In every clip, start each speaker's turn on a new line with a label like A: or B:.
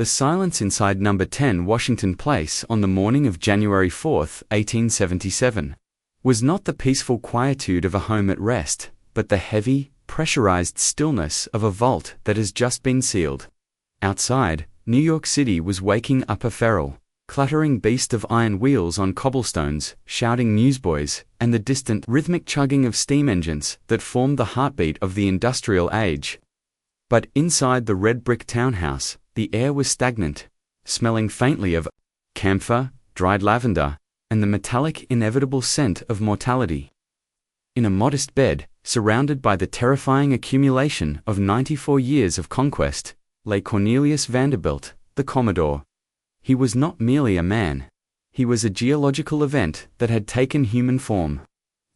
A: The silence inside number 10 Washington Place on the morning of January 4, 1877, was not the peaceful quietude of a home at rest, but the heavy, pressurized stillness of a vault that has just been sealed. Outside, New York City was waking up a feral, clattering beast of iron wheels on cobblestones, shouting newsboys, and the distant rhythmic chugging of steam engines that formed the heartbeat of the industrial age. But inside the red brick townhouse, the air was stagnant, smelling faintly of camphor, dried lavender, and the metallic inevitable scent of mortality. In a modest bed, surrounded by the terrifying accumulation of 94 years of conquest, lay Cornelius Vanderbilt, the Commodore. He was not merely a man. He was a geological event that had taken human form.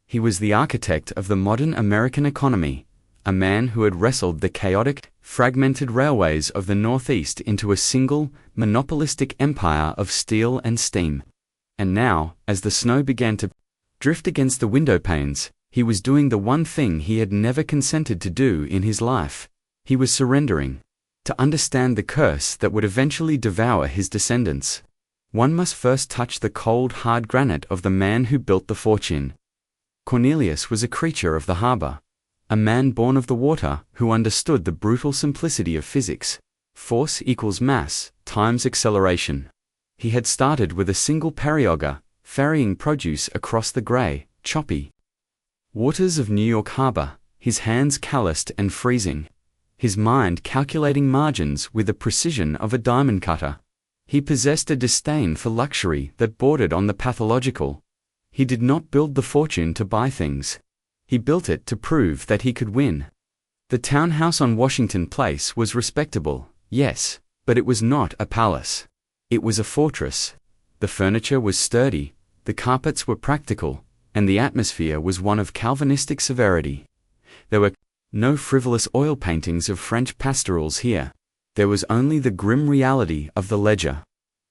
A: He was the architect of the modern American economy, a man who had wrestled the chaotic, fragmented railways of the Northeast into a single, monopolistic empire of steel and steam. And now, as the snow began to drift against the window panes, he was doing the one thing he had never consented to do in his life. He was surrendering. To understand the curse that would eventually devour his descendants, one must first touch the cold, hard granite of the man who built the fortune. Cornelius was a creature of the harbor, a man born of the water who understood the brutal simplicity of physics. Force equals mass times acceleration. He had started with a single periauger, ferrying produce across the gray, choppy waters of New York Harbor, his hands calloused and freezing, his mind calculating margins with the precision of a diamond cutter. He possessed a disdain for luxury that bordered on the pathological. He did not build the fortune to buy things. He built it to prove that he could win. The townhouse on Washington Place was respectable, yes, but it was not a palace. It was a fortress. The furniture was sturdy, the carpets were practical, and the atmosphere was one of Calvinistic severity. There were no frivolous oil paintings of French pastorals here. There was only the grim reality of the ledger.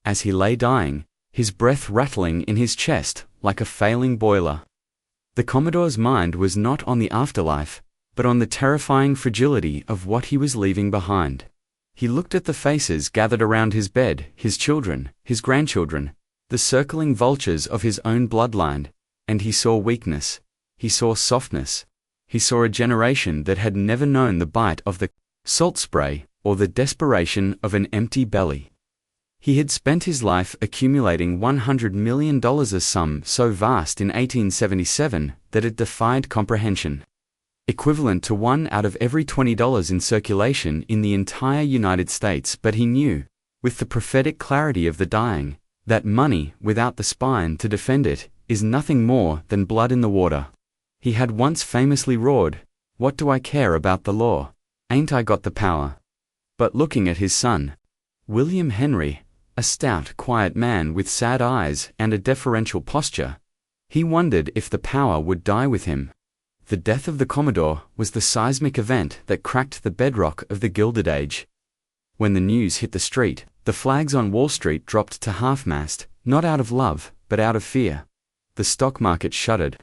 A: As he lay dying, his breath rattling in his chest like a failing boiler. The Commodore's mind was not on the afterlife, but on the terrifying fragility of what he was leaving behind. He looked at the faces gathered around his bed, his children, his grandchildren, the circling vultures of his own bloodline, and he saw weakness. He saw softness. He saw a generation that had never known the bite of the salt spray or the desperation of an empty belly. He had spent his life accumulating $100 million, a sum so vast in 1877 that it defied comprehension. Equivalent to 1 out of every $20 in circulation in the entire United States. But he knew, with the prophetic clarity of the dying, that money without the spine to defend it is nothing more than blood in the water. He had once famously roared, "What do I care about the law? Ain't I got the power?" But looking at his son, William Henry, a stout, quiet man with sad eyes and a deferential posture, he wondered if the power would die with him. The death of the Commodore was the seismic event that cracked the bedrock of the Gilded Age. When the news hit the street, the flags on Wall Street dropped to half-mast, not out of love, but out of fear. The stock market shuddered.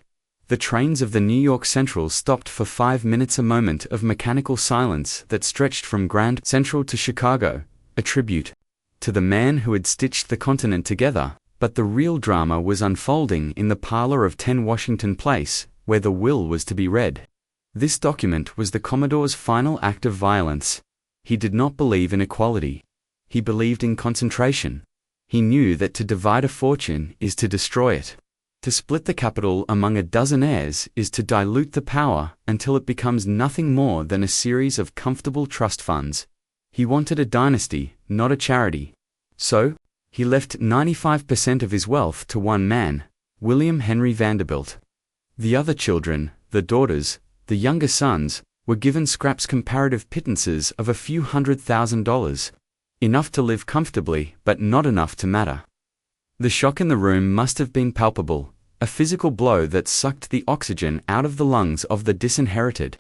A: The trains of the New York Central stopped for 5 minutes, a moment of mechanical silence that stretched from Grand Central to Chicago, a tribute to the man who had stitched the continent together. But the real drama was unfolding in the parlor of 10 Washington Place, where the will was to be read. This document was the Commodore's final act of violence. He did not believe in equality. He believed in concentration. He knew that to divide a fortune is to destroy it. To split the capital among a dozen heirs is to dilute the power until it becomes nothing more than a series of comfortable trust funds. He wanted a dynasty, not a charity. So, he left 95% of his wealth to one man, William Henry Vanderbilt. The other children, the daughters, the younger sons, were given scraps, comparative pittances of a few $100,000. Enough to live comfortably, but not enough to matter. The shock in the room must have been palpable, a physical blow that sucked the oxygen out of the lungs of the disinherited.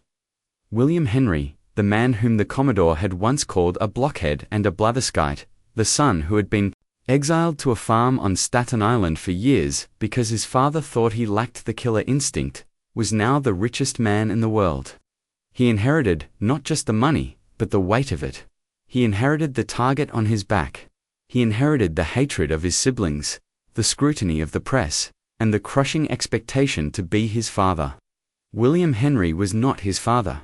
A: William Henry, the man whom the Commodore had once called a blockhead and a blatherskite, the son who had been exiled to a farm on Staten Island for years because his father thought he lacked the killer instinct, was now the richest man in the world. He inherited not just the money, but the weight of it. He inherited the target on his back. He inherited the hatred of his siblings, the scrutiny of the press, and the crushing expectation to be his father. William Henry was not his father.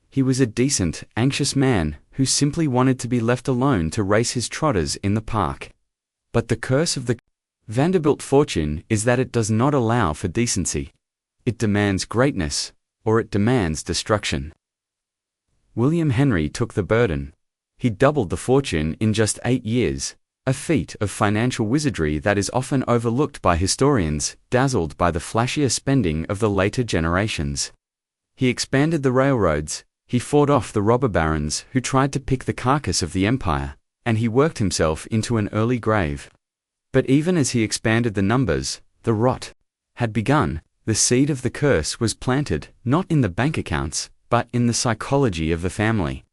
A: He was a decent, anxious man who simply wanted to be left alone to race his trotters in the park. But the curse of the Vanderbilt fortune is that it does not allow for decency. It demands greatness, or it demands destruction. William Henry took the burden. He doubled the fortune in just 8 years, a feat of financial wizardry that is often overlooked by historians, dazzled by the flashier spending of the later generations. He expanded the railroads, he fought off the robber barons who tried to pick the carcass of the empire, and he worked himself into an early grave. But even as he expanded the numbers, the rot had begun. The seed of the curse was planted, not in the bank accounts, but in the psychology of the family.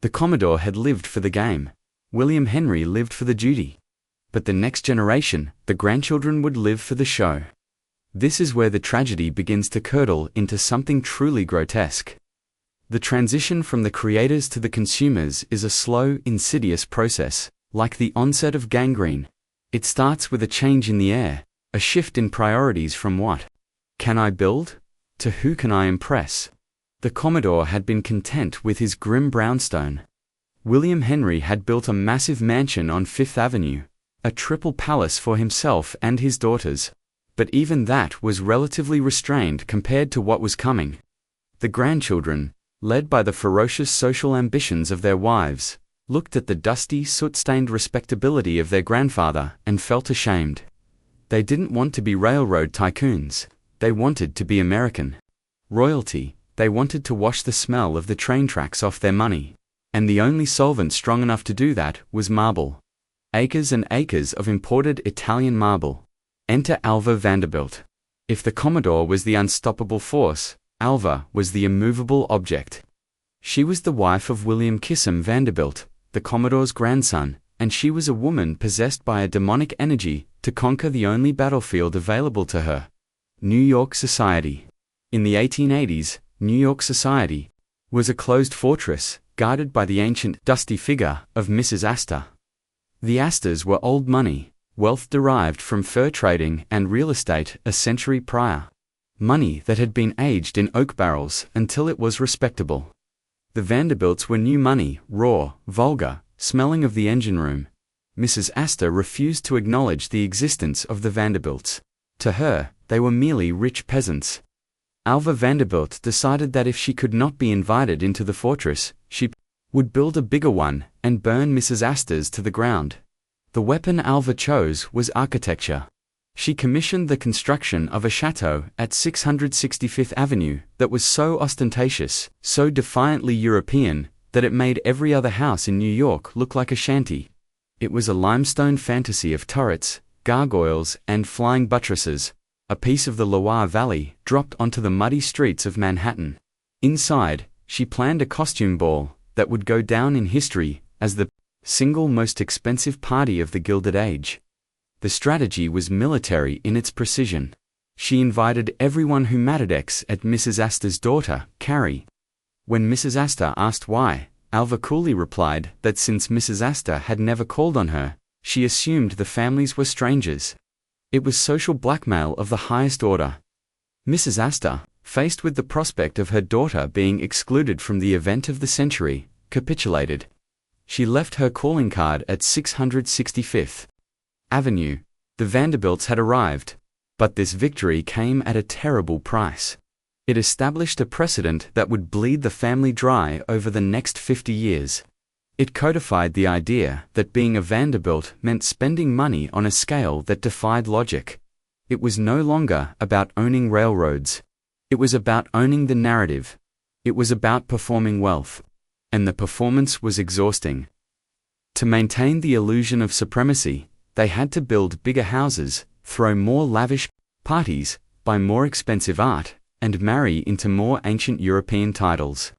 A: The Commodore had lived for the game. William Henry lived for the duty. But the next generation, the grandchildren, would live for the show. This is where the tragedy begins to curdle into something truly grotesque. The transition from the creators to the consumers is a slow, insidious process, like the onset of gangrene. It starts with a change in the air, a shift in priorities from what can I build to who can I impress. The Commodore had been content with his grim brownstone. William Henry had built a massive mansion on Fifth Avenue, a triple palace for himself and his daughters. But even that was relatively restrained compared to what was coming. The grandchildren, led by the ferocious social ambitions of their wives, looked at the dusty, soot-stained respectability of their grandfather and felt ashamed. They didn't want to be railroad tycoons. They wanted to be American. Royalty. They wanted to wash the smell of the train tracks off their money. And the only solvent strong enough to do that was marble. Acres and acres of imported Italian marble. Enter Alva Vanderbilt. If the Commodore was the unstoppable force, Alva was the immovable object. She was the wife of William Kissam Vanderbilt, the Commodore's grandson, and she was a woman possessed by a demonic energy to conquer the only battlefield available to her: New York society. In the 1880s, New York society was a closed fortress, guarded by the ancient, dusty figure of Mrs. Astor. The Astors were old money, wealth derived from fur trading and real estate a century prior. Money that had been aged in oak barrels until it was respectable. The Vanderbilts were new money, raw, vulgar, smelling of the engine room. Mrs. Astor refused to acknowledge the existence of the Vanderbilts. To her, they were merely rich peasants. Alva Vanderbilt decided that if she could not be invited into the fortress, she would build a bigger one and burn Mrs. Astor's to the ground. The weapon Alva chose was architecture. She commissioned the construction of a chateau at 665th Avenue that was so ostentatious, so defiantly European, that it made every other house in New York look like a shanty. It was a limestone fantasy of turrets, gargoyles, and flying buttresses, a piece of the Loire Valley dropped onto the muddy streets of Manhattan. Inside, she planned a costume ball that would go down in history as the single most expensive party of the Gilded Age. The strategy was military in its precision. She invited everyone who mattered at Mrs. Astor's daughter, Carrie. When Mrs. Astor asked why, Alva coolly replied that since Mrs. Astor had never called on her, she assumed the families were strangers. It was social blackmail of the highest order. Mrs. Astor, faced with the prospect of her daughter being excluded from the event of the century, capitulated. She left her calling card at 665th Avenue. The Vanderbilts had arrived, but this victory came at a terrible price. It established a precedent that would bleed the family dry over the next 50 years. It codified the idea that being a Vanderbilt meant spending money on a scale that defied logic. It was no longer about owning railroads. It was about owning the narrative. It was about performing wealth. And the performance was exhausting. To maintain the illusion of supremacy, they had to build bigger houses, throw more lavish parties, buy more expensive art, and marry into more ancient European titles.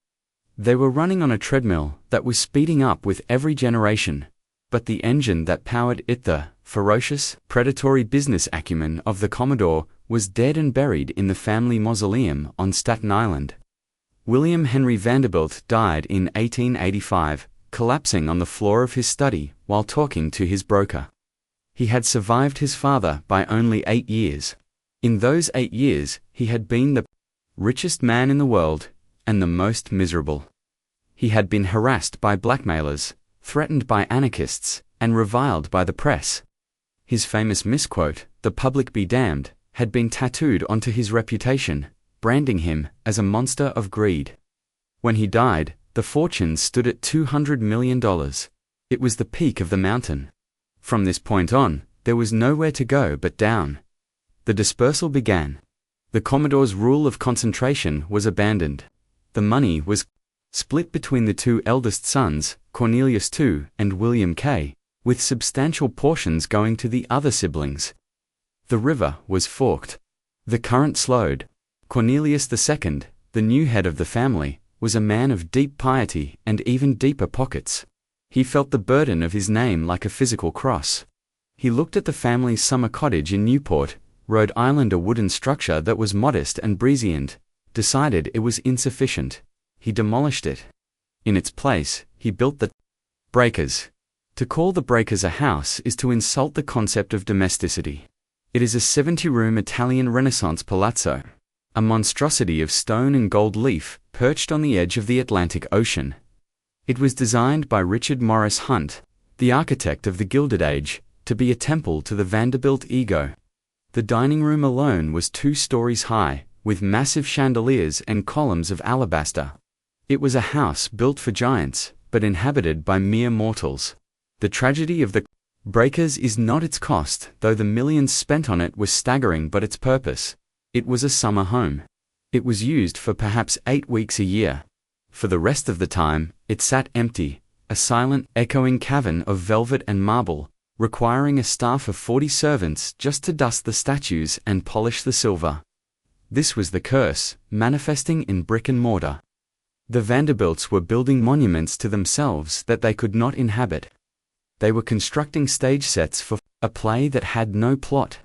A: They were running on a treadmill that was speeding up with every generation, but the engine that powered it, the ferocious, predatory business acumen of the Commodore, was dead and buried in the family mausoleum on Staten Island. William Henry Vanderbilt died in 1885, collapsing on the floor of his study while talking to his broker. He had survived his father by only 8 years. In those 8 years, he had been the richest man in the world and the most miserable. He had been harassed by blackmailers, threatened by anarchists, and reviled by the press. His famous misquote, "The public be damned," had been tattooed onto his reputation, branding him as a monster of greed. When he died, the fortune stood at $200 million. It was the peak of the mountain. From this point on, there was nowhere to go but down. The dispersal began. The Commodore's rule of concentration was abandoned. The money was split between the two eldest sons, Cornelius II and William K., with substantial portions going to the other siblings. The river was forked. The current slowed. Cornelius II, the new head of the family, was a man of deep piety and even deeper pockets. He felt the burden of his name like a physical cross. He looked at the family's summer cottage in Newport, Rhode Island, a wooden structure that was modest and breezy, and decided it was insufficient. He demolished it. In its place, he built the Breakers. To call the Breakers a house is to insult the concept of domesticity. It is a 70-room Italian Renaissance palazzo, a monstrosity of stone and gold leaf perched on the edge of the Atlantic Ocean. It was designed by Richard Morris Hunt, the architect of the Gilded Age, to be a temple to the Vanderbilt ego. The dining room alone was 2 stories high, with massive chandeliers and columns of alabaster. It was a house built for giants, but inhabited by mere mortals. The tragedy of the Breakers is not its cost, though the millions spent on it were staggering, but its purpose. It was a summer home. It was used for perhaps 8 weeks a year. For the rest of the time, it sat empty, a silent, echoing cavern of velvet and marble, requiring a staff of 40 servants just to dust the statues and polish the silver. This was the curse, manifesting in brick and mortar. The Vanderbilts were building monuments to themselves that they could not inhabit. They were constructing stage sets for a play that had no plot.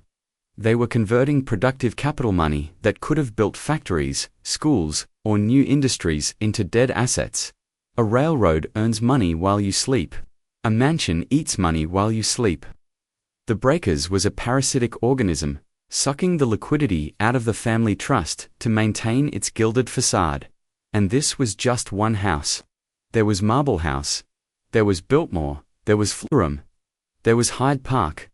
A: They were converting productive capital money that could have built factories, schools, or new industries into dead assets. A railroad earns money while you sleep. A mansion eats money while you sleep. The Breakers was a parasitic organism, sucking the liquidity out of the family trust to maintain its gilded facade. And this was just one house. There was Marble House. There was Biltmore. There was Florham. There was Hyde Park.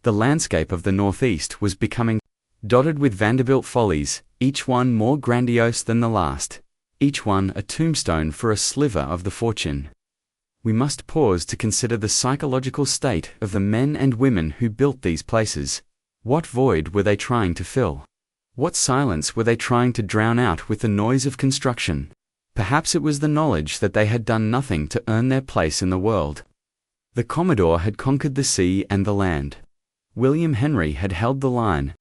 A: The landscape of the Northeast was becoming dotted with Vanderbilt follies, each one more grandiose than the last, each one a tombstone for a sliver of the fortune. We must pause to consider the psychological state of the men and women who built these places. What void were they trying to fill? What silence were they trying to drown out with the noise of construction? Perhaps it was the knowledge that they had done nothing to earn their place in the world. The Commodore had conquered the sea and the land. William Henry had held the line.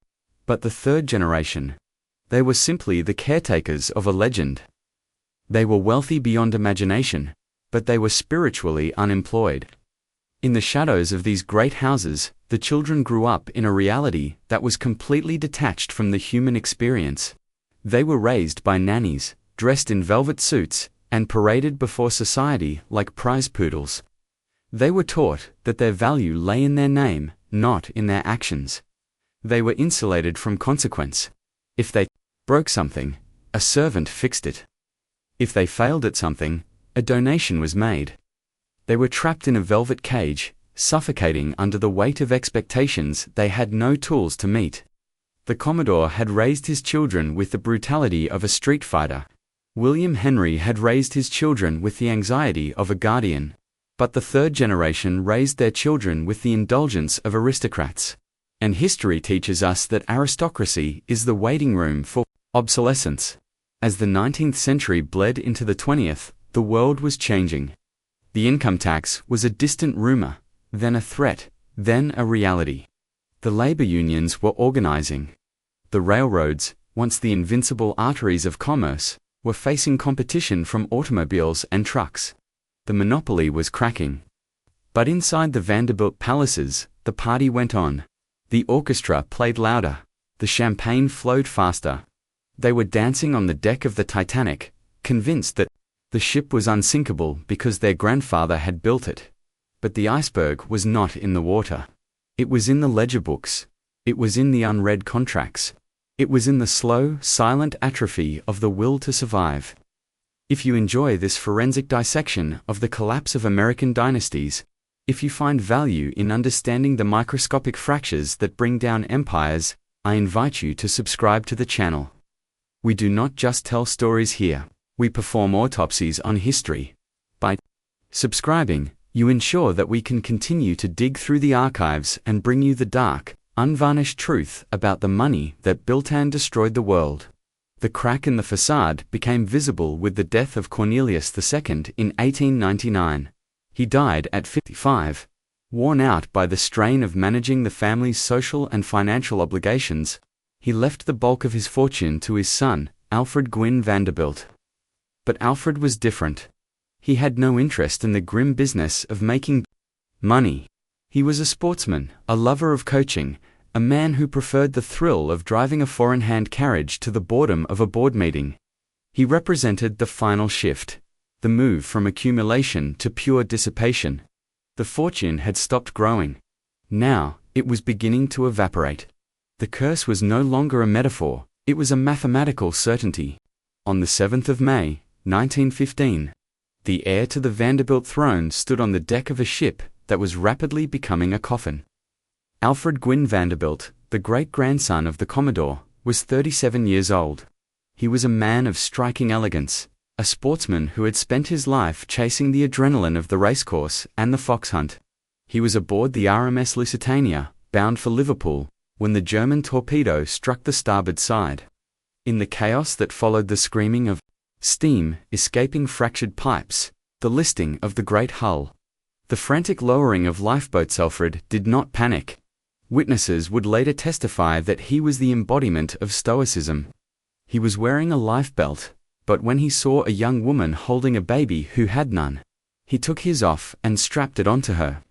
A: But the third generation, they were simply the caretakers of a legend. They were wealthy beyond imagination, but they were spiritually unemployed. In the shadows of these great houses, the children grew up in a reality that was completely detached from the human experience. They were raised by nannies, dressed in velvet suits, and paraded before society like prize poodles. They were taught that their value lay in their name, not in their actions. They were insulated from consequence. If they broke something, a servant fixed it. If they failed at something, a donation was made. They were trapped in a velvet cage, suffocating under the weight of expectations they had no tools to meet. The Commodore had raised his children with the brutality of a street fighter. William Henry had raised his children with the anxiety of a guardian. But the third generation raised their children with the indulgence of aristocrats. And history teaches us that aristocracy is the waiting room for obsolescence. As the 19th century bled into the 20th, the world was changing. The income tax was a distant rumor, then a threat, then a reality. The labor unions were organizing. The railroads, once the invincible arteries of commerce, were facing competition from automobiles and trucks. The monopoly was cracking. But inside the Vanderbilt palaces, the party went on. The orchestra played louder. The champagne flowed faster. They were dancing on the deck of the Titanic, convinced that The ship was unsinkable because their grandfather had built it. But the iceberg was not in the water. It was in the ledger books. It was in the unread contracts. It was in the slow, silent atrophy of the will to survive. If you enjoy this forensic dissection of the collapse of American dynasties, if you find value in understanding the microscopic fractures that bring down empires, I invite you to subscribe to the channel. We do not just tell stories here, we perform autopsies on history. By subscribing, you ensure that we can continue to dig through the archives and bring you the dark, unvarnished truth about the money that built and destroyed the world. The crack in the facade became visible with the death of Cornelius II in 1899. He died at 55. Worn out by the strain of managing the family's social and financial obligations, he left the bulk of his fortune to his son, Alfred Gwynne Vanderbilt. But Alfred was different. He had no interest in the grim business of making money. He was a sportsman, a lover of coaching, a man who preferred the thrill of driving a four-in-hand carriage to the boredom of a board meeting. He represented the final shift, the move from accumulation to pure dissipation. The fortune had stopped growing. Now, it was beginning to evaporate. The curse was no longer a metaphor, it was a mathematical certainty. On the 7th of May, 1915, the heir to the Vanderbilt throne stood on the deck of a ship that was rapidly becoming a coffin. Alfred Gwynne Vanderbilt, the great-grandson of the Commodore, was 37 years old. He was a man of striking elegance, a sportsman who had spent his life chasing the adrenaline of the racecourse and the fox hunt. He was aboard the RMS Lusitania, bound for Liverpool, when the German torpedo struck the starboard side. In the chaos that followed the screaming of steam escaping fractured pipes, the listing of the great hull, the frantic lowering of lifeboats, Alfred did not panic. Witnesses would later testify that he was the embodiment of stoicism. He was wearing a lifebelt, but when he saw a young woman holding a baby who had none, he took his off and strapped it onto her.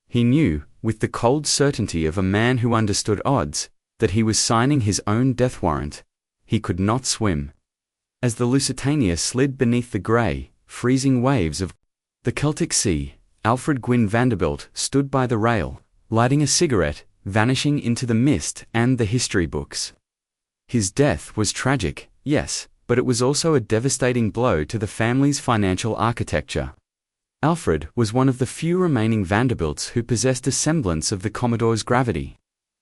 A: He knew, with the cold certainty of a man who understood odds, that he was signing his own death warrant. He could not swim. As the Lusitania slid beneath the grey, freezing waves of the Celtic Sea, Alfred Gwynne Vanderbilt stood by the rail, lighting a cigarette, vanishing into the mist and the history books. His death was tragic, yes, but it was also a devastating blow to the family's financial architecture. Alfred was one of the few remaining Vanderbilts who possessed a semblance of the Commodore's gravity.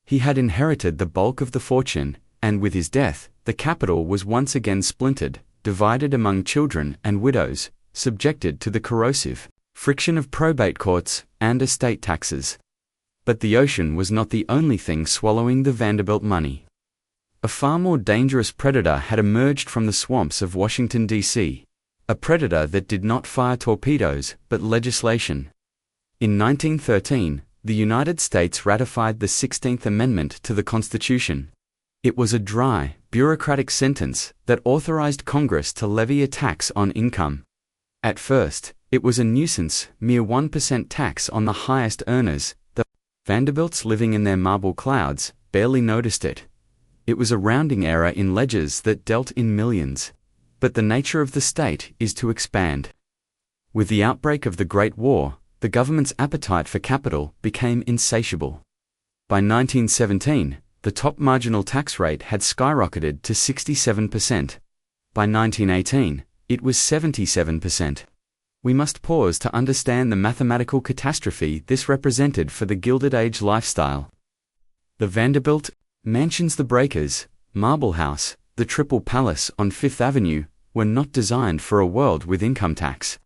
A: He had inherited the bulk of the fortune, and with his death, the capital was once again splintered, divided among children and widows, subjected to the corrosive friction of probate courts and estate taxes. But the ocean was not the only thing swallowing the Vanderbilt money. A far more dangerous predator had emerged from the swamps of Washington, D.C., a predator that did not fire torpedoes, but legislation. In 1913, the United States ratified the 16th Amendment to the Constitution. It was a dry, bureaucratic sentence that authorized Congress to levy a tax on income. At first, it was a nuisance, mere 1% tax on the highest earners. The Vanderbilts living in their marble clouds barely noticed it. It was a rounding error in ledgers that dealt in millions. But the nature of the state is to expand. With the outbreak of the Great War, the government's appetite for capital became insatiable. By 1917, the top marginal tax rate had skyrocketed to 67%. By 1918, it was 77%. We must pause to understand the mathematical catastrophe this represented for the Gilded Age lifestyle. The Vanderbilt mansions, the Breakers, Marble House, the Triple Palace on Fifth Avenue, were not designed for a world with income tax.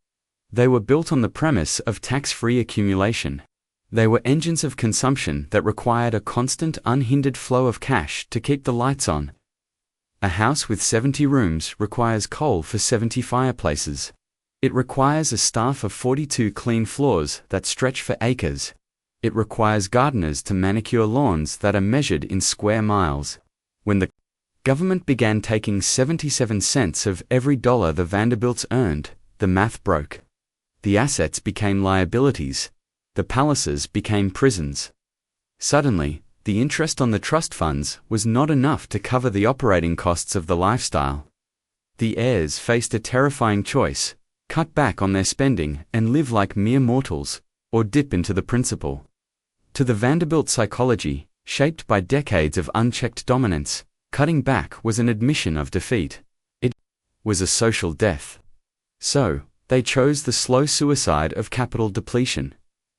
A: They were built on the premise of tax-free accumulation. They were engines of consumption that required a constant, unhindered flow of cash to keep the lights on. A house with 70 rooms requires coal for 70 fireplaces. It requires a staff of 42 clean floors that stretch for acres. It requires gardeners to manicure lawns that are measured in square miles. When the government began taking 77 cents of every dollar the Vanderbilts earned, the math broke. The assets became liabilities. The palaces became prisons. Suddenly, the interest on the trust funds was not enough to cover the operating costs of the lifestyle. The heirs faced a terrifying choice: cut back on their spending and live like mere mortals, or dip into the principal. To the Vanderbilt psychology, shaped by decades of unchecked dominance, cutting back was an admission of defeat. It was a social death. So, they chose the slow suicide of capital depletion.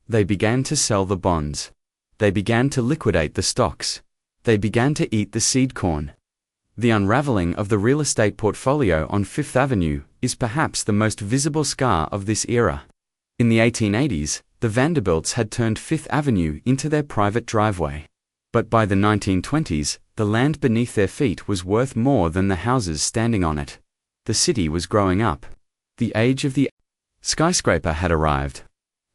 A: They began to sell the bonds. They began to liquidate the stocks. They began to eat the seed corn. The unraveling of the real estate portfolio on Fifth Avenue is perhaps the most visible scar of this era. In the 1880s, the Vanderbilts had turned Fifth Avenue into their private driveway. But by the 1920s, the land beneath their feet was worth more than the houses standing on it. The city was growing up. The age of the skyscraper had arrived.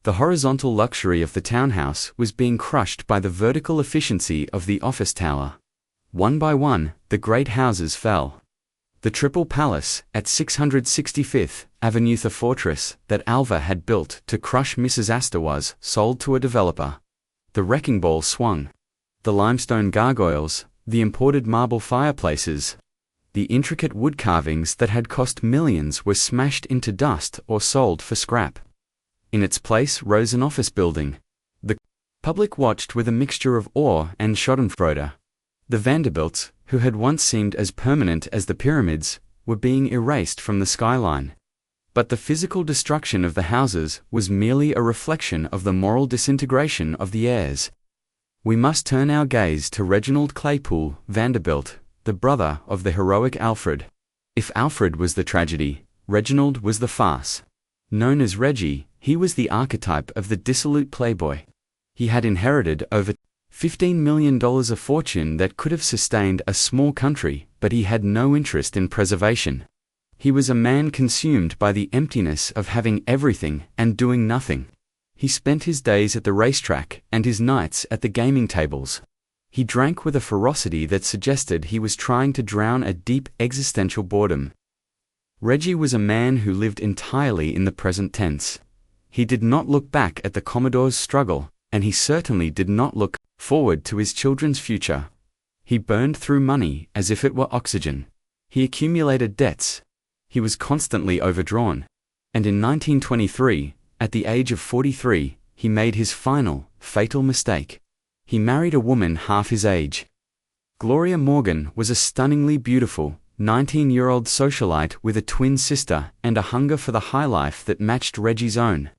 A: The horizontal luxury of the townhouse was being crushed by the vertical efficiency of the office tower. One by one, the great houses fell. The Triple Palace at 665th Avenue, the fortress that Alva had built to crush Mrs. Astor, was sold to a developer. The wrecking ball swung. The limestone gargoyles, the imported marble fireplaces, the intricate wood carvings that had cost millions were smashed into dust or sold for scrap. In its place rose an office building. The public watched with a mixture of awe and schadenfreude. The Vanderbilts, who had once seemed as permanent as the pyramids, were being erased from the skyline. But the physical destruction of the houses was merely a reflection of the moral disintegration of the heirs. We must turn our gaze to Reginald Claypool Vanderbilt, the brother of the heroic Alfred. If Alfred was the tragedy, Reginald was the farce. Known as Reggie, he was the archetype of the dissolute playboy. He had inherited over $15 million of fortune that could have sustained a small country, but he had no interest in preservation. He was a man consumed by the emptiness of having everything and doing nothing. He spent his days at the racetrack and his nights at the gaming tables. He drank with a ferocity that suggested he was trying to drown a deep existential boredom. Reggie was a man who lived entirely in the present tense. He did not look back at the Commodore's struggle, and he certainly did not look forward to his children's future. He burned through money as if it were oxygen. He accumulated debts. He was constantly overdrawn. And in 1923, at the age of 43, he made his final, fatal mistake. He married a woman half his age. Gloria Morgan was a stunningly beautiful, 19-year-old socialite with a twin sister and a hunger for the high life that matched Reggie's own.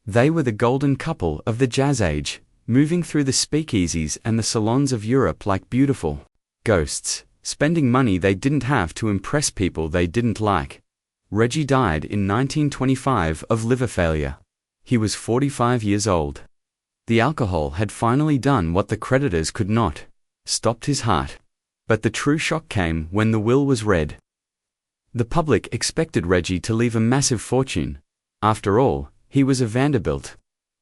A: They were the golden couple of the jazz age, moving through the speakeasies and the salons of Europe like beautiful ghosts, spending money they didn't have to impress people they didn't like. Reggie died in 1925 of liver failure. He was 45 years old. The alcohol had finally done what the creditors could not, stopped his heart. But the true shock came when the will was read. The public expected Reggie to leave a massive fortune. After all, he was a Vanderbilt.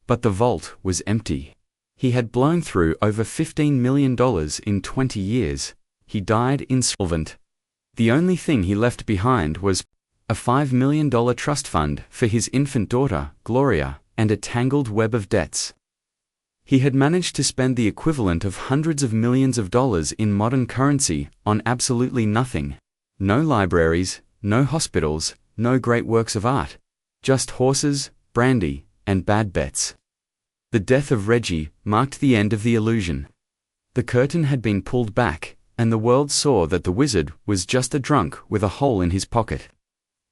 A: But the vault was empty. He had blown through over $15 million in 20 years. He died insolvent. The only thing he left behind was a $5 million trust fund for his infant daughter, Gloria, and a tangled web of debts. He had managed to spend the equivalent of hundreds of millions of dollars in modern currency on absolutely nothing. No libraries, no hospitals, no great works of art. Just horses, brandy, and bad bets. The death of Reggie marked the end of the illusion. The curtain had been pulled back, and the world saw that the wizard was just a drunk with a hole in his pocket.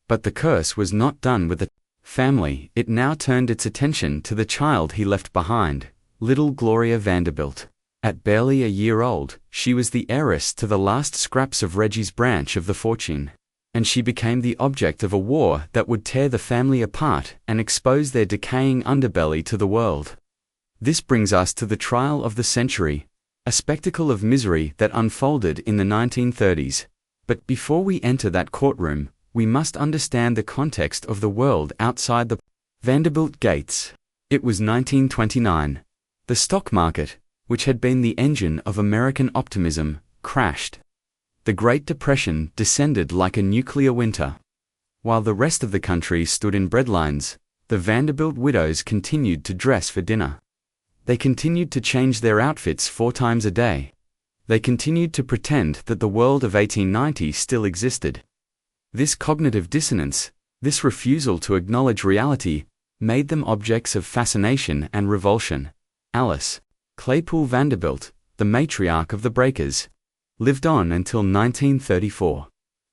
A: But the curse was not done with the family. It now turned its attention to the child he left behind, little Gloria Vanderbilt. At barely a year old, she was the heiress to the last scraps of Reggie's branch of the fortune, and she became the object of a war that would tear the family apart and expose their decaying underbelly to the world. This brings us to the trial of the century, a spectacle of misery that unfolded in the 1930s. But before we enter that courtroom, we must understand the context of the world outside the Vanderbilt gates. It was 1929. The stock market, which had been the engine of American optimism, crashed. The Great Depression descended like a nuclear winter. While the rest of the country stood in breadlines, the Vanderbilt widows continued to dress for dinner. They continued to change their outfits 4 times a day. They continued to pretend that the world of 1890 still existed. This cognitive dissonance, This refusal to acknowledge reality made them objects of fascination and revulsion. Alice Claypool Vanderbilt, the matriarch of the Breakers, lived on until 1934.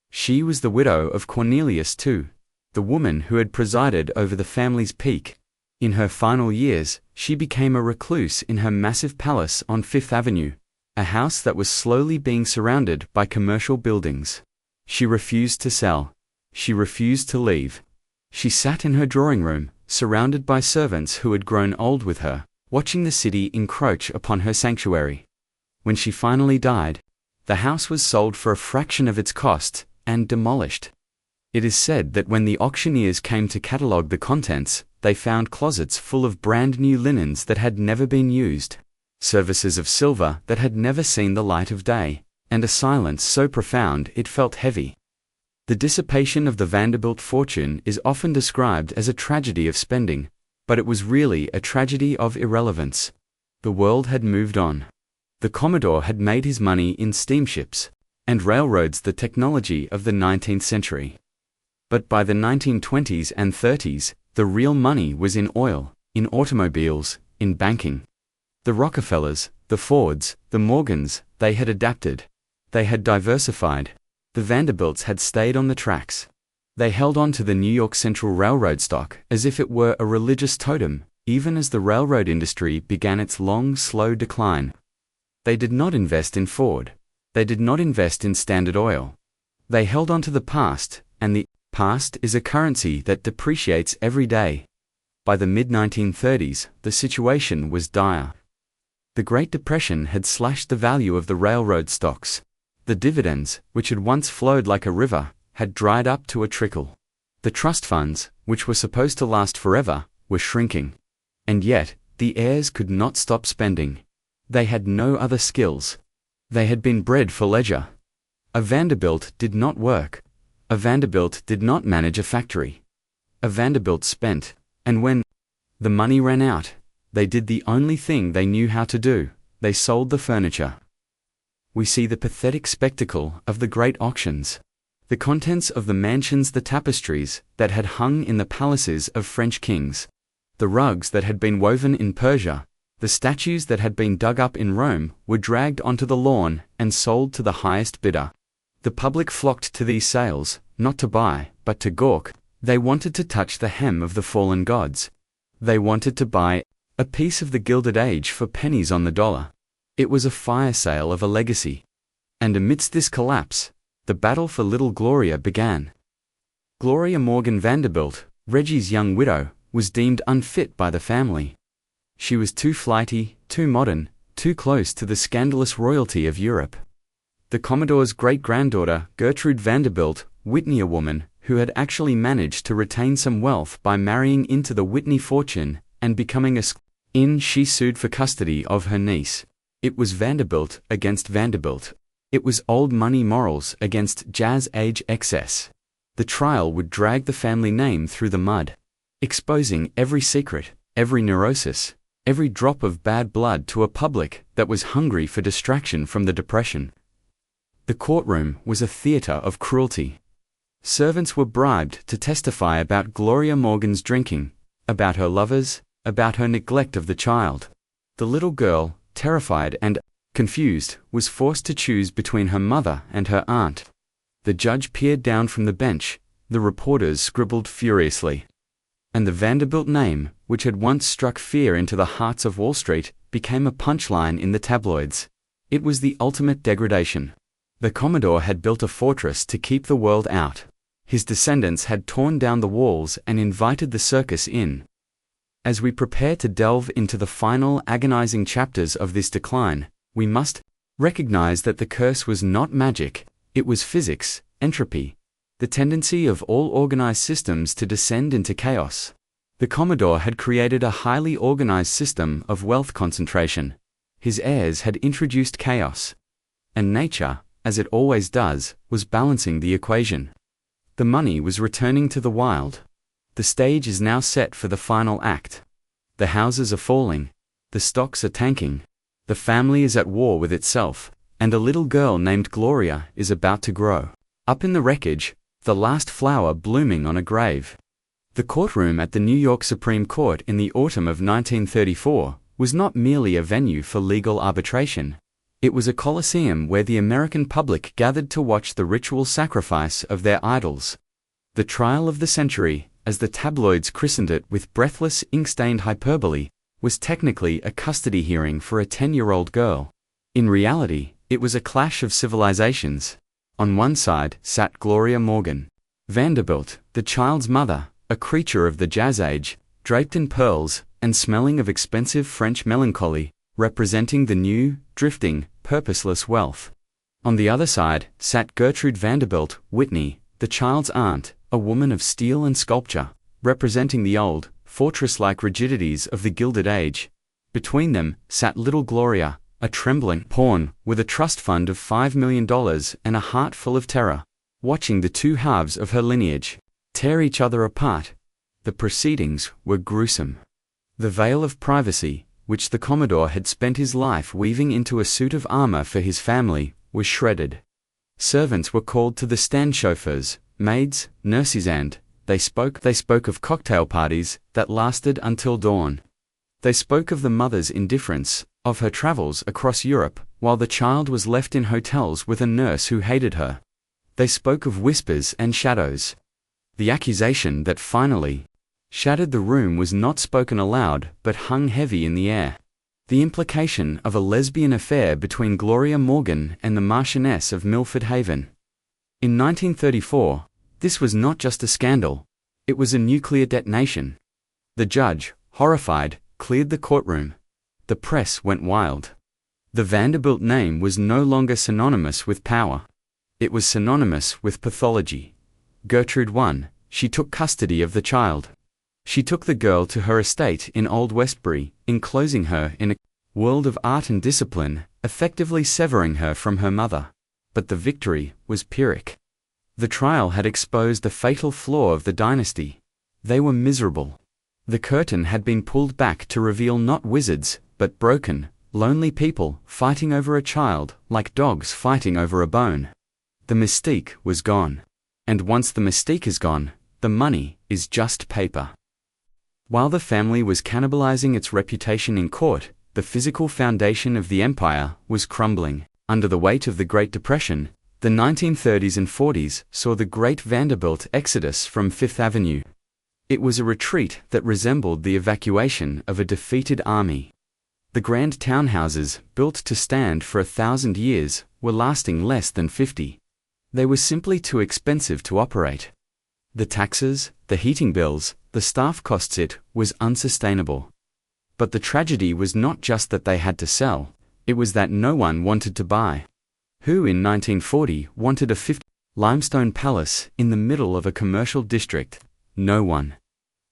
A: She was the widow of Cornelius II, the woman who had presided over the family's peak. In her final years, she became a recluse in her massive palace on Fifth Avenue, a house that was slowly being surrounded by commercial buildings. She refused to sell. She refused to leave. She sat in her drawing room, surrounded by servants who had grown old with her, watching the city encroach upon her sanctuary. When she finally died, the house was sold for a fraction of its cost and demolished. It is said that when the auctioneers came to catalogue the contents, they found closets full of brand new linens that had never been used, services of silver that had never seen the light of day, and a silence so profound it felt heavy. The dissipation of the Vanderbilt fortune is often described as a tragedy of spending, but it was really a tragedy of irrelevance. The world had moved on. The Commodore had made his money in steamships, and railroads the technology of the 19th century. But by the 1920s and 30s, the real money was in oil, in automobiles, in banking. The Rockefellers, the Fords, the Morgans, they had adapted. They had diversified. The Vanderbilts had stayed on the tracks. They held on to the New York Central Railroad stock as if it were a religious totem, even as the railroad industry began its long, slow decline. They did not invest in Ford. They did not invest in Standard Oil. They held on to the past, and the past is a currency that depreciates every day. By the mid-1930s, the situation was dire. The Great Depression had slashed the value of the railroad stocks. The dividends, which had once flowed like a river, had dried up to a trickle. The trust funds, which were supposed to last forever, were shrinking. And yet, the heirs could not stop spending. They had no other skills. They had been bred for leisure. A Vanderbilt did not work. A Vanderbilt did not manage a factory. A Vanderbilt spent, and when the money ran out, they did the only thing they knew how to do: they sold the furniture. We see the pathetic spectacle of the great auctions. The contents of the mansions, the tapestries that had hung in the palaces of French kings, the rugs that had been woven in Persia, the statues that had been dug up in Rome, were dragged onto the lawn and sold to the highest bidder. The public flocked to these sales, not to buy, but to gawk. They wanted to touch the hem of the fallen gods. They wanted to buy a piece of the Gilded Age for pennies on the dollar. It was a fire sale of a legacy. And amidst this collapse, the battle for little Gloria began. Gloria Morgan Vanderbilt, Reggie's young widow, was deemed unfit by the family. She was too flighty, too modern, too close to the scandalous royalty of Europe. The Commodore's great-granddaughter, Gertrude Vanderbilt, Whitney, a woman who had actually managed to retain some wealth by marrying into the Whitney fortune and becoming she sued for custody of her niece. It was Vanderbilt against Vanderbilt. It was old money morals against jazz age excess. The trial would drag the family name through the mud, exposing every secret, every neurosis, every drop of bad blood to a public that was hungry for distraction from the Depression. The courtroom was a theater of cruelty. Servants were bribed to testify about Gloria Morgan's drinking, about her lovers, about her neglect of the child. The little girl, terrified and confused, was forced to choose between her mother and her aunt. The judge peered down from the bench. The reporters scribbled furiously. And the Vanderbilt name, which had once struck fear into the hearts of Wall Street, became a punchline in the tabloids. It was the ultimate degradation. The Commodore had built a fortress to keep the world out. His descendants had torn down the walls and invited the circus in. As we prepare to delve into the final agonizing chapters of this decline, we must recognize that the curse was not magic, it was physics, entropy, the tendency of all organized systems to descend into chaos. The Commodore had created a highly organized system of wealth concentration. His heirs had introduced chaos. And nature, as it always does, was balancing the equation. The money was returning to the wild. The stage is now set for the final act. The houses are falling. The stocks are tanking. The family is at war with itself, and a little girl named Gloria is about to grow up in the wreckage, the last flower blooming on a grave. The courtroom at the New York Supreme Court in the autumn of 1934 was not merely a venue for legal arbitration. It was a coliseum where the American public gathered to watch the ritual sacrifice of their idols. The trial of the century, as the tabloids christened it with breathless, ink-stained hyperbole, was technically a custody hearing for a 10-year-old girl. In reality, it was a clash of civilizations. On one side sat Gloria Morgan, Vanderbilt, the child's mother, a creature of the Jazz Age, draped in pearls and smelling of expensive French melancholy, representing the new, drifting, purposeless wealth. On the other side sat Gertrude Vanderbilt Whitney, the child's aunt, a woman of steel and sculpture, representing the old, fortress-like rigidities of the Gilded Age. Between them sat little Gloria, a trembling pawn with a trust fund of $5 million and a heart full of terror, watching the two halves of her lineage tear each other apart. The proceedings were gruesome. The veil of privacy, which the Commodore had spent his life weaving into a suit of armor for his family, was shredded. Servants were called to the stand, chauffeurs, maids, nurses, and they spoke of cocktail parties that lasted until dawn. They spoke of the mother's indifference, of her travels across Europe, while the child was left in hotels with a nurse who hated her. They spoke of whispers and shadows. The accusation that finally shattered the room was not spoken aloud but hung heavy in the air. The implication of a lesbian affair between Gloria Morgan and the Marchioness of Milford Haven. In 1934, this was not just a scandal, it was a nuclear detonation. The judge, horrified, cleared the courtroom. The press went wild. The Vanderbilt name was no longer synonymous with power. It was synonymous with pathology. Gertrude won. She took custody of the child. She took the girl to her estate in Old Westbury, enclosing her in a world of art and discipline, effectively severing her from her mother. But the victory was Pyrrhic. The trial had exposed the fatal flaw of the dynasty. They were miserable. The curtain had been pulled back to reveal not wizards, but broken, lonely people fighting over a child like dogs fighting over a bone. The mystique was gone. And once the mystique is gone, the money is just paper. While the family was cannibalizing its reputation in court, the physical foundation of the empire was crumbling. Under the weight of the Great Depression, the 1930s and 40s saw the Great Vanderbilt exodus from Fifth Avenue. It was a retreat that resembled the evacuation of a defeated army. The grand townhouses, built to stand for 1,000 years, were lasting less than 50. They were simply too expensive to operate. The taxes, the heating bills, the staff costs, it was unsustainable. But the tragedy was not just that they had to sell, it was that no one wanted to buy. Who in 1940 wanted a 50 limestone palace in the middle of a commercial district? No one.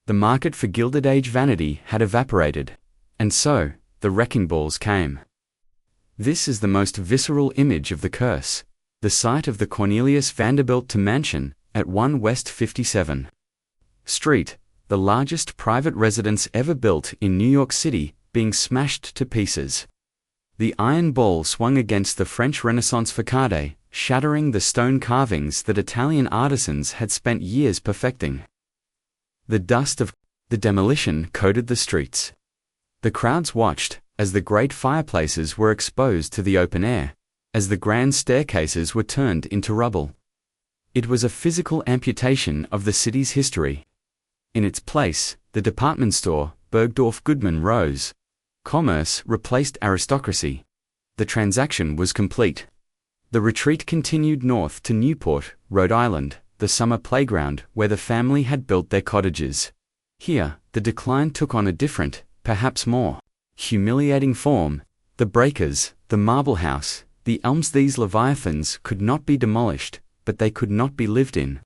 A: The market for Gilded Age vanity had evaporated. And so, the wrecking balls came. This is the most visceral image of the curse. The site of the Cornelius Vanderbilt mansion at 1 West 57th Street, the largest private residence ever built in New York City, being smashed to pieces. The iron ball swung against the French Renaissance facade, shattering the stone carvings that Italian artisans had spent years perfecting. The dust of the demolition coated the streets. The crowds watched as the great fireplaces were exposed to the open air, as the grand staircases were turned into rubble. It was a physical amputation of the city's history. In its place, the department store, Bergdorf Goodman, rose. Commerce replaced aristocracy. The transaction was complete. The retreat continued north to Newport, Rhode Island, the summer playground where the family had built their cottages. Here, the decline took on a different, perhaps more humiliating form. The breakers, the marble house, the elms. These leviathans could not be demolished, but they could not be lived in.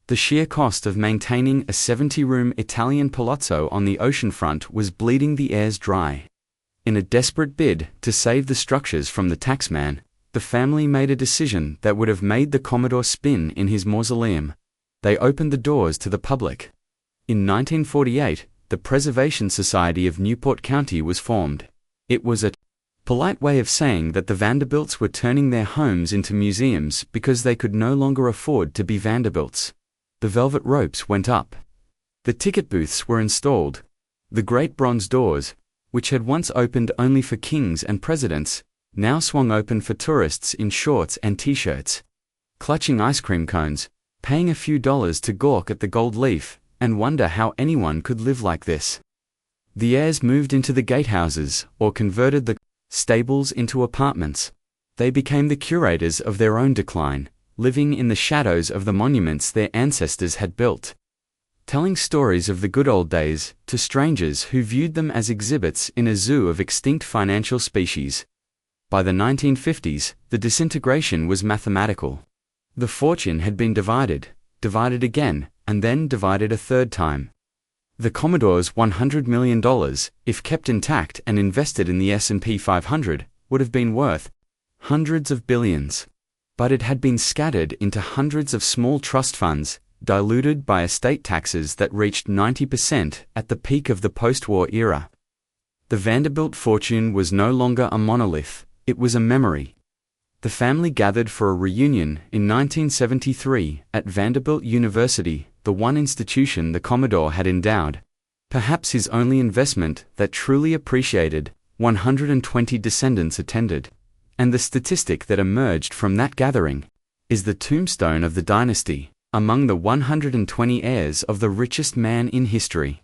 A: The sheer cost of maintaining a 70-room Italian palazzo on the oceanfront was bleeding the heirs dry. In a desperate bid to save the structures from the taxman, the family made a decision that would have made the Commodore spin in his mausoleum. They opened the doors to the public. In 1948, the Preservation Society of Newport County was formed. It was a Polite way of saying that the Vanderbilts were turning their homes into museums because they could no longer afford to be Vanderbilts. The velvet ropes went up. The ticket booths were installed. The great bronze doors, which had once opened only for kings and presidents, now swung open for tourists in shorts and t-shirts, clutching ice cream cones, paying a few dollars to gawk at the gold leaf, and wonder how anyone could live like this. The heirs moved into the gatehouses, or converted the stables into apartments. They became the curators of their own decline, living in the shadows of the monuments their ancestors had built, telling stories of the good old days to strangers who viewed them as exhibits in a zoo of extinct financial species. By the 1950s, the disintegration was mathematical. The fortune had been divided again, and then divided a third time. The Commodore's $100 million, if kept intact and invested in the S&P 500, would have been worth hundreds of billions. But it had been scattered into hundreds of small trust funds, diluted by estate taxes that reached 90% at the peak of the post-war era. The Vanderbilt fortune was no longer a monolith, it was a memory. The family gathered for a reunion in 1973 at Vanderbilt University, the one institution the Commodore had endowed. Perhaps his only investment that truly appreciated. 120 descendants attended. And the statistic that emerged from that gathering is the tombstone of the dynasty, among the 120 heirs of the richest man in history.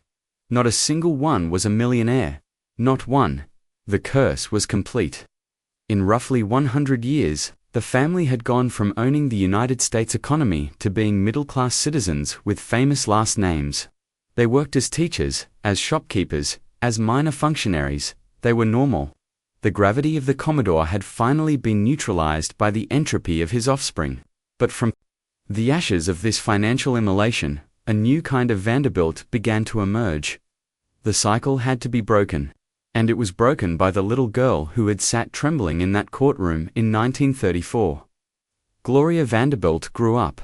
A: Not a single one was a millionaire. Not one. The curse was complete. In roughly 100 years, the family had gone from owning the United States economy to being middle-class citizens with famous last names. They worked as teachers, as shopkeepers, as minor functionaries. They were normal. The gravity of the Commodore had finally been neutralized by the entropy of his offspring. But from the ashes of this financial immolation, a new kind of Vanderbilt began to emerge. The cycle had to be broken. And it was broken by the little girl who had sat trembling in that courtroom in 1934. Gloria Vanderbilt grew up.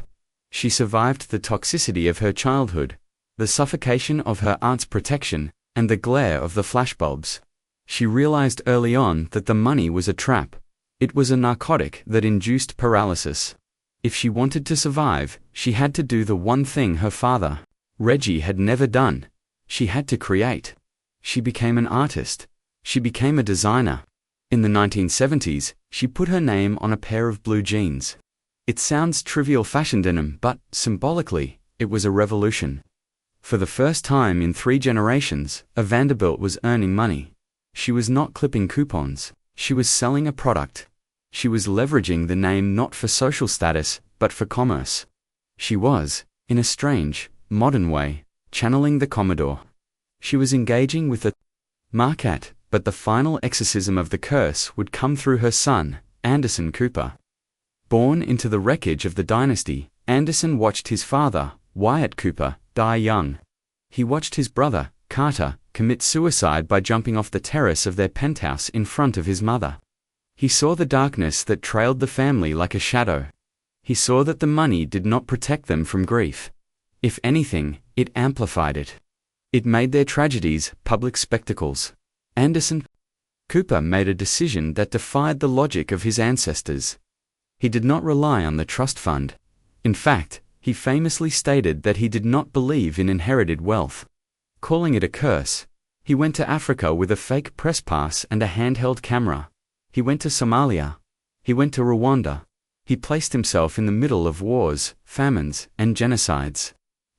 A: She survived the toxicity of her childhood, the suffocation of her aunt's protection, and the glare of the flashbulbs. She realized early on that the money was a trap. It was a narcotic that induced paralysis. If she wanted to survive, she had to do the one thing her father, Reggie, had never done. She had to create. She became an artist. She became a designer. In the 1970s, she put her name on a pair of blue jeans. It sounds trivial fashion denim, but, symbolically, it was a revolution. For the first time in 3 generations, a Vanderbilt was earning money. She was not clipping coupons. She was selling a product. She was leveraging the name not for social status, but for commerce. She was, in a strange, modern way, channeling the Commodore. She was engaging with the market, but the final exorcism of the curse would come through her son, Anderson Cooper. Born into the wreckage of the dynasty, Anderson watched his father, Wyatt Cooper, die young. He watched his brother, Carter, commit suicide by jumping off the terrace of their penthouse in front of his mother. He saw the darkness that trailed the family like a shadow. He saw that the money did not protect them from grief. If anything, it amplified it. It made their tragedies public spectacles. Anderson Cooper made a decision that defied the logic of his ancestors. He did not rely on the trust fund. In fact, he famously stated that he did not believe in inherited wealth. Calling it a curse, he went to Africa with a fake press pass and a handheld camera. He went to Somalia. He went to Rwanda. He placed himself in the middle of wars, famines, and genocides.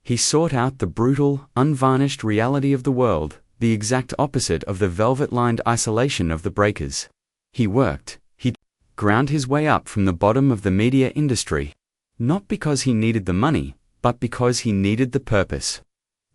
A: He sought out the brutal, unvarnished reality of the world, the exact opposite of the velvet-lined isolation of the breakers. He worked. He ground his way up from the bottom of the media industry. Not because he needed the money, but because he needed the purpose.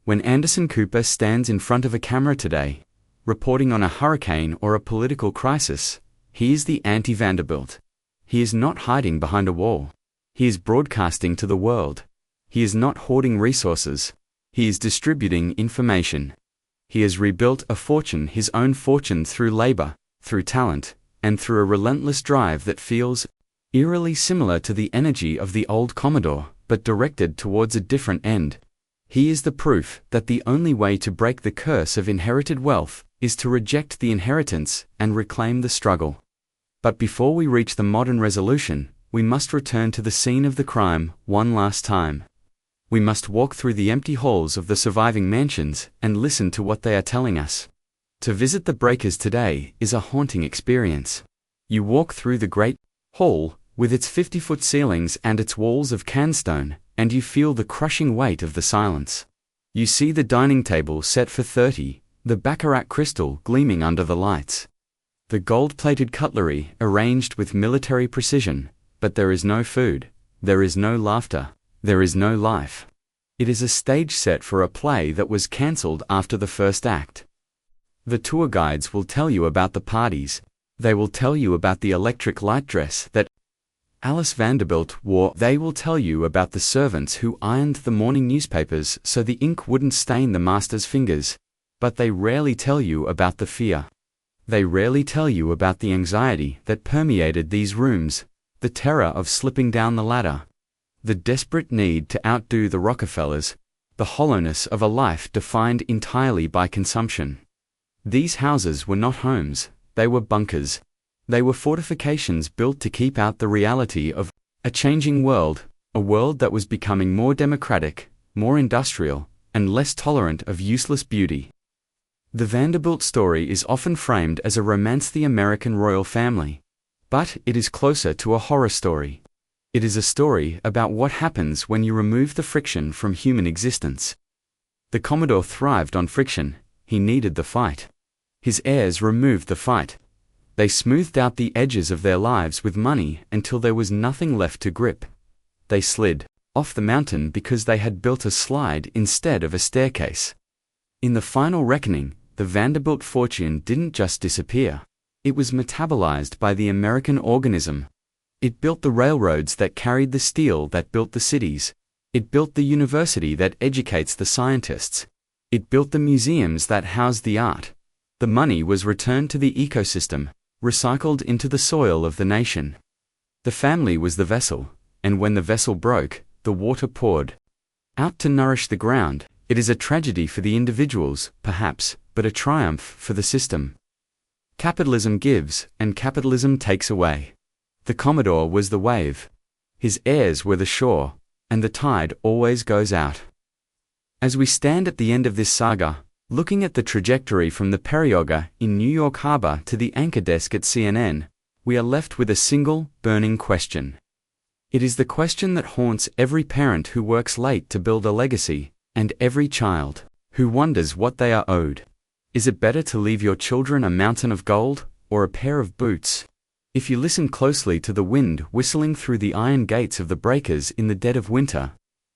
A: When Anderson Cooper stands in front of a camera today, reporting on a hurricane or a political crisis, he is the anti-Vanderbilt. He is not hiding behind a wall. He is broadcasting to the world. He is not hoarding resources. He is distributing information. He has rebuilt a fortune, his own fortune, through labor, through talent, and through a relentless drive that feels eerily similar to the energy of the old Commodore, but directed towards a different end. He is the proof that the only way to break the curse of inherited wealth is to reject the inheritance and reclaim the struggle. But before we reach the modern resolution, we must return to the scene of the crime one last time. We must walk through the empty halls of the surviving mansions and listen to what they are telling us. To visit the breakers today is a haunting experience. You walk through the great hall, with its 50-foot ceilings and its walls of canstone, and you feel the crushing weight of the silence. You see the dining table set for 30, the baccarat crystal gleaming under the lights. The gold-plated cutlery arranged with military precision, but there is no food, there is no laughter, there is no life. It is a stage set for a play that was cancelled after the first act. The tour guides will tell you about the parties. They will tell you about the electric light dress that Alice Vanderbilt wore. They will tell you about the servants who ironed the morning newspapers so the ink wouldn't stain the master's fingers. But they rarely tell you about the fear. They rarely tell you about the anxiety that permeated these rooms, the terror of slipping down the ladder, the desperate need to outdo the Rockefellers, the hollowness of a life defined entirely by consumption. These houses were not homes, they were bunkers. They were fortifications built to keep out the reality of a changing world, a world that was becoming more democratic, more industrial, and less tolerant of useless beauty. The Vanderbilt story is often framed as a romance of the American royal family, but it is closer to a horror story. It is a story about what happens when you remove the friction from human existence. The Commodore thrived on friction, he needed the fight. His heirs removed the fight. They smoothed out the edges of their lives with money until there was nothing left to grip. They slid off the mountain because they had built a slide instead of a staircase. In the final reckoning, the Vanderbilt fortune didn't just disappear. It was metabolized by the American organism. It built the railroads that carried the steel that built the cities. It built the university that educates the scientists. It built the museums that house the art. The money was returned to the ecosystem, recycled into the soil of the nation. The family was the vessel, and when the vessel broke, the water poured out to nourish the ground. It is a tragedy for the individuals, perhaps, but a triumph for the system. Capitalism gives, and capitalism takes away. The Commodore was the wave. His heirs were the shore, and the tide always goes out. As we stand at the end of this saga, looking at the trajectory from the Perioga in New York Harbor to the anchor desk at CNN, we are left with a single, burning question. It is the question that haunts every parent who works late to build a legacy, and every child who wonders what they are owed. Is it better to leave your children a mountain of gold, or a pair of boots? If you listen closely to the wind whistling through the iron gates of the breakers in the dead of winter,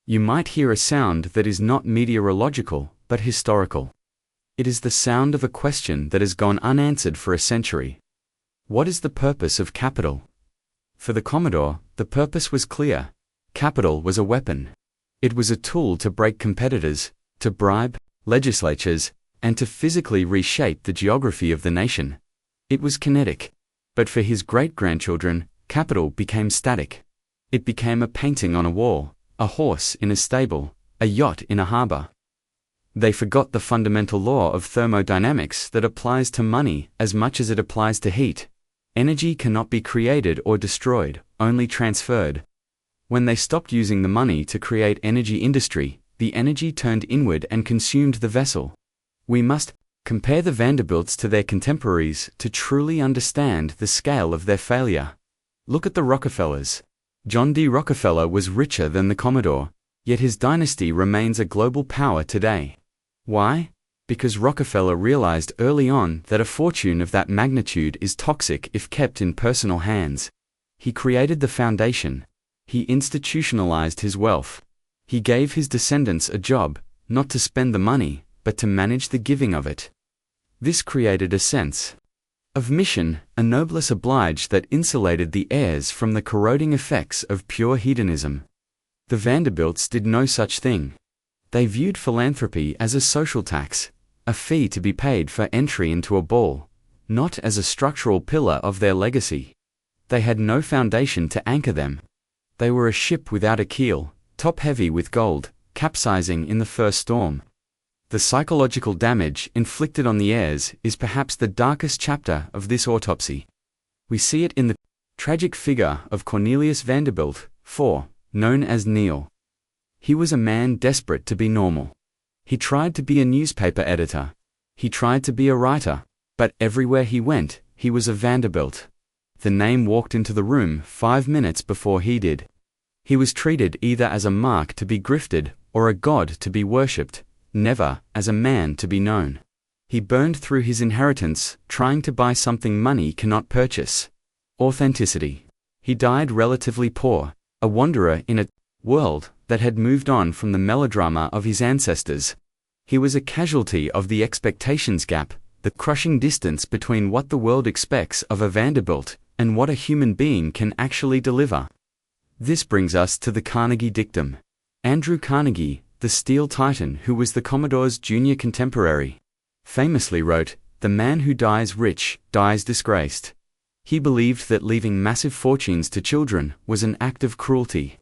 A: you might hear a sound that is not meteorological, but historical. It is the sound of a question that has gone unanswered for a century. What is the purpose of capital? For the Commodore, the purpose was clear. Capital was a weapon. It was a tool to break competitors, to bribe legislatures, and to physically reshape the geography of the nation. It was kinetic. But for his great-grandchildren, capital became static. It became a painting on a wall, a horse in a stable, a yacht in a harbor. They forgot the fundamental law of thermodynamics that applies to money as much as it applies to heat. Energy cannot be created or destroyed, only transferred. When they stopped using the money to create energy industry, the energy turned inward and consumed the vessel. We must compare the Vanderbilts to their contemporaries to truly understand the scale of their failure. Look at the Rockefellers. John D. Rockefeller was richer than the Commodore, yet his dynasty remains a global power today. Why? Because Rockefeller realized early on that a fortune of that magnitude is toxic if kept in personal hands. He created the foundation. He institutionalized his wealth. He gave his descendants a job, not to spend the money, but to manage the giving of it. This created a sense of mission, a noblesse oblige that insulated the heirs from the corroding effects of pure hedonism. The Vanderbilts did no such thing. They viewed philanthropy as a social tax, a fee to be paid for entry into a ball, not as a structural pillar of their legacy. They had no foundation to anchor them. They were a ship without a keel, top-heavy with gold, capsizing in the first storm. The psychological damage inflicted on the heirs is perhaps the darkest chapter of this autopsy. We see it in the tragic figure of Cornelius Vanderbilt, known as Neil. He was a man desperate to be normal. He tried to be a newspaper editor. He tried to be a writer. But everywhere he went, he was a Vanderbilt. The name walked into the room 5 minutes before he did. He was treated either as a mark to be grifted or a god to be worshipped, never as a man to be known. He burned through his inheritance trying to buy something money cannot purchase: authenticity. He died relatively poor, a wanderer in a world that had moved on from the melodrama of his ancestors. He was a casualty of the expectations gap, the crushing distance between what the world expects of a Vanderbilt and what a human being can actually deliver. This brings us to the Carnegie dictum. Andrew Carnegie, the steel titan who was the Commodore's junior contemporary, famously wrote, "The man who dies rich, dies disgraced." He believed that leaving massive fortunes to children was an act of cruelty.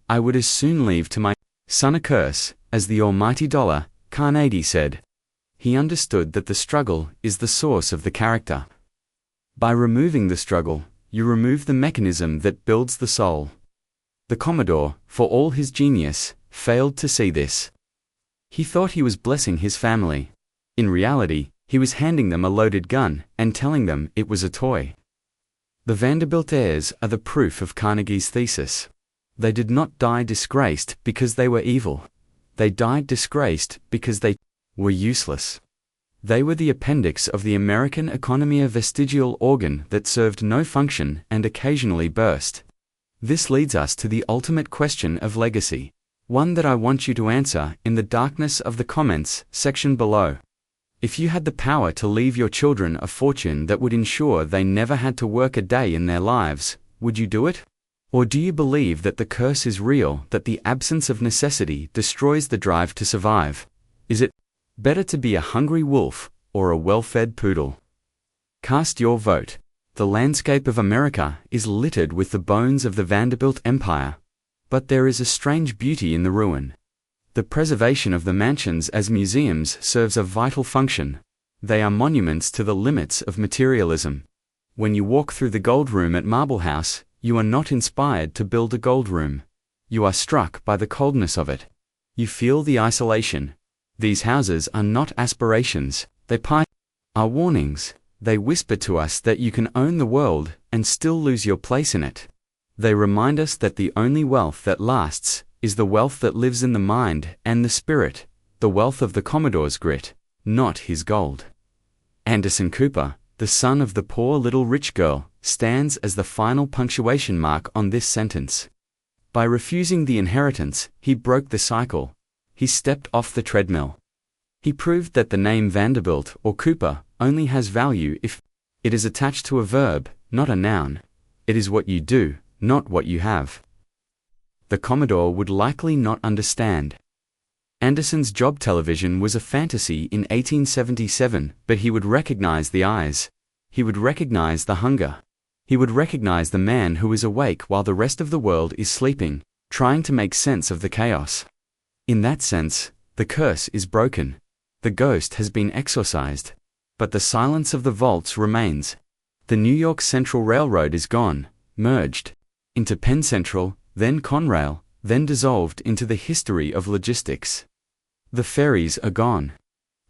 A: "I would as soon leave to my son a curse as the almighty dollar," Carnegie said. He understood that the struggle is the source of the character. By removing the struggle, you remove the mechanism that builds the soul. The Commodore, for all his genius, failed to see this. He thought he was blessing his family. In reality, he was handing them a loaded gun and telling them it was a toy. The Vanderbilt heirs are the proof of Carnegie's thesis. They did not die disgraced because they were evil. They died disgraced because they were useless. They were the appendix of the American economy, a vestigial organ that served no function and occasionally burst. This leads us to the ultimate question of legacy, one that I want you to answer in the darkness of the comments section below. If you had the power to leave your children a fortune that would ensure they never had to work a day in their lives, would you do it? Or do you believe that the curse is real, that the absence of necessity destroys the drive to survive? Is it better to be a hungry wolf or a well-fed poodle? Cast your vote. The landscape of America is littered with the bones of the Vanderbilt Empire. But there is a strange beauty in the ruin. The preservation of the mansions as museums serves a vital function. They are monuments to the limits of materialism. When you walk through the gold room at Marble House, you are not inspired to build a gold room. You are struck by the coldness of it. You feel the isolation. These houses are not aspirations, they are warnings. They whisper to us that you can own the world and still lose your place in it. They remind us that the only wealth that lasts is the wealth that lives in the mind and the spirit, the wealth of the Commodore's grit, not his gold. Anderson Cooper, the son of the poor little rich girl, stands as the final punctuation mark on this sentence. By refusing the inheritance, he broke the cycle. He stepped off the treadmill. He proved that the name Vanderbilt or Cooper only has value if it is attached to a verb, not a noun. It is what you do, not what you have. The Commodore would likely not understand. Anderson's job television was a fantasy in 1877, but he would recognize the eyes. He would recognize the hunger. He would recognize the man who is awake while the rest of the world is sleeping, trying to make sense of the chaos. In that sense, the curse is broken. The ghost has been exorcised. But the silence of the vaults remains. The New York Central Railroad is gone, merged into Penn Central, then Conrail, then dissolved into the history of logistics. The ferries are gone.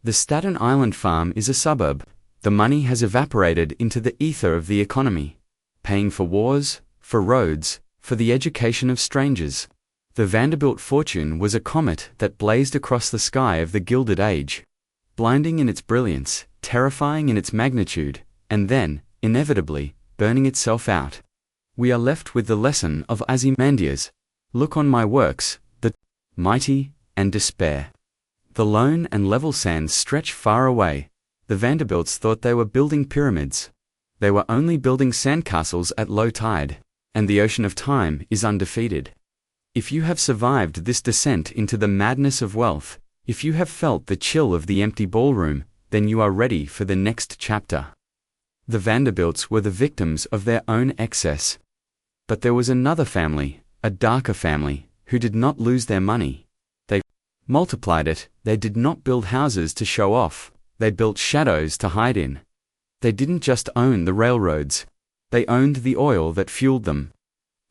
A: The Staten Island farm is a suburb. The money has evaporated into the ether of the economy, paying for wars, for roads, for the education of strangers. The Vanderbilt fortune was a comet that blazed across the sky of the Gilded Age, blinding in its brilliance, terrifying in its magnitude, and then, inevitably, burning itself out. We are left with the lesson of Ozymandias: look on my works, the mighty, and despair. The lone and level sands stretch far away. The Vanderbilts thought they were building pyramids. They were only building sandcastles at low tide, and the ocean of time is undefeated. If you have survived this descent into the madness of wealth, if you have felt the chill of the empty ballroom, then you are ready for the next chapter. The Vanderbilts were the victims of their own excess. But there was another family, a darker family, who did not lose their money. They multiplied it. They did not build houses to show off, they built shadows to hide in. They didn't just own the railroads, they owned the oil that fueled them.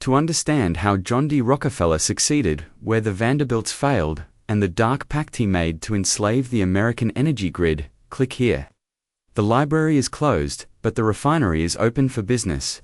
A: To understand how John D. Rockefeller succeeded where the Vanderbilts failed, and the dark pact he made to enslave the American energy grid, click here. The library is closed, but the refinery is open for business.